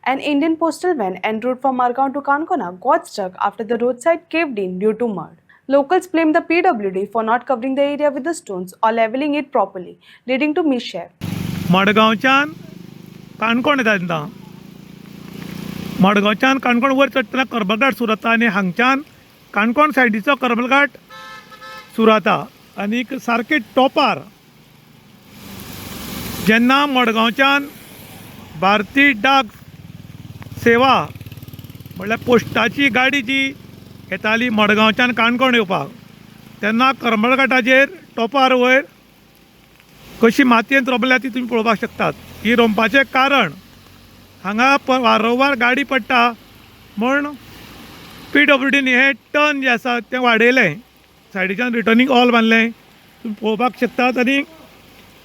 An Indian postal van en route from Margaon to Kankona got stuck after the roadside caved in due to mud. Locals blamed the PWD for not covering the area with the stones or leveling it properly, leading to mischief. मडगांवच्यान काणकोण येता तेन्ना मडगांवच्यान काणकोण वयर चडटना करमलघाट सुरू जाता आनी हांगच्यान काणकोण सायडीचो करमलघाट सुरू जाता आनी सारके टॉपार जेन्ना मडगांवच्यान भारतीय डाक सेवा म्हळ्यार पोस्टाची गाडी जी येताली मडगांवच्यान काणकोण येवपाक तेन्ना करमलघाटाचेर टॉपार वयर कशी मातयेन रोंबल्या ती तुमी पळोवपाक शकतात. ही रोंवपाचें कारण हांगा वारंवार गाडी पडटा म्हण PWDन हे टर्न जे आसा ते वाडयलें, सायडीच्यान रिटर्निंग ऑल बांदलें तुमी पळोवपाक शकतात. आनी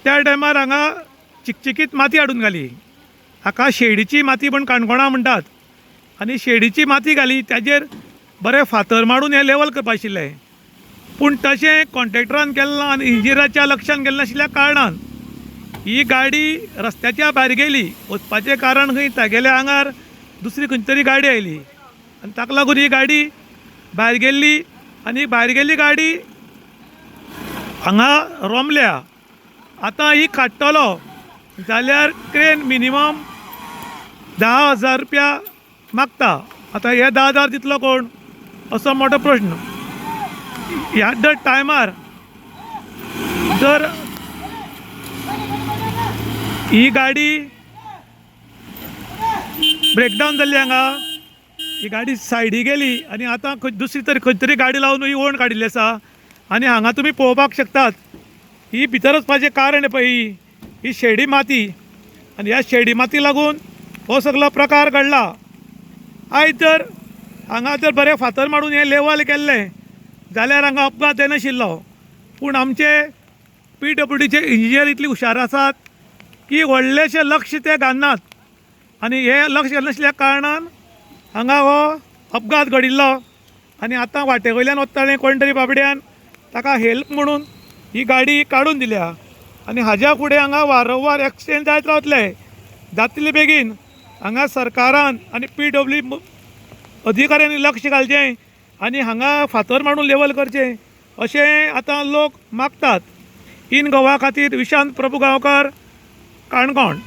त्या टायमार हांगा चिकचिकीत माती हाडून घाली. हाका शेडीची माती म्हण काणकोणा म्हणटात आनी शेडीची माती घाली ताजेर बरें फातर मारून हें लेवल करपा आशिल्लें. पूण तशें कॉन्ट्रॅक्टरान केलें ना आनी इंजिनियराच्या लक्षांत गेल्लें नाशिल्ल्या कारणान ही गाडी रस्त्याच्या भायर गेली. वचपाचें कारण खंय तागेल्या आंगार दुसरी खंयची तरी गाडी आयली आनी ताका लागून ही गाडी भायर गेल्ली आनी भायर गेल्ली गाडी हांगा रोंबल्या. आतां ही काडटलो जाल्यार क्रेन मिनिमम 10,000 रुपया मागता. आतां हे 10,000 दितलो कोण असो मोठो प्रश्न. ह्या दर टायमार जर ही गाडी ब्रेकडावन जाल्ली हांगा ही गाडी सायडी गेली आनी आतां दुसरी तरी खंय तरी गाडी लावन ही वळण काडिल्ली आसा आनी हांगा तुमी पळोवपाक शकतात ही भितर वचपाचें कारण पळय ही शेडी माती आनी ह्या शेडी माती लागून हो सगळो प्रकार घडला. आयज जर हांगा जर बरें फातर मारून हें लेवल केल्लें जाल्यार हांगा अपघात जायनाशिल्लो. पूण आमचे PWDचे इंजिनियर इतले हुशार आसात की व्हडलेशें लक्ष ते घालनात आनी हे लक्ष घालनाशिल्ल्या कारणान हांगा हो अपघात घडिल्लो. आनी आतां वाटे वयल्यान वतालें कोण तरी बाबड्यान ताका हेल्प म्हणून ही गाडी काडून दिल्या आनी हाज्या फुडें हांगा वारंवार एक्सिडेंट जायत रावतले. जातले बेगीन हांगा सरकारान आनी PWD अधिकाऱ्यांनी लक्ष घालचें आनी हांगा फातर मारून लेवल करचें अशें आतां लोक मागतात. इन गोवा खातीर विशांत प्रभू गांवकार, काणकोण.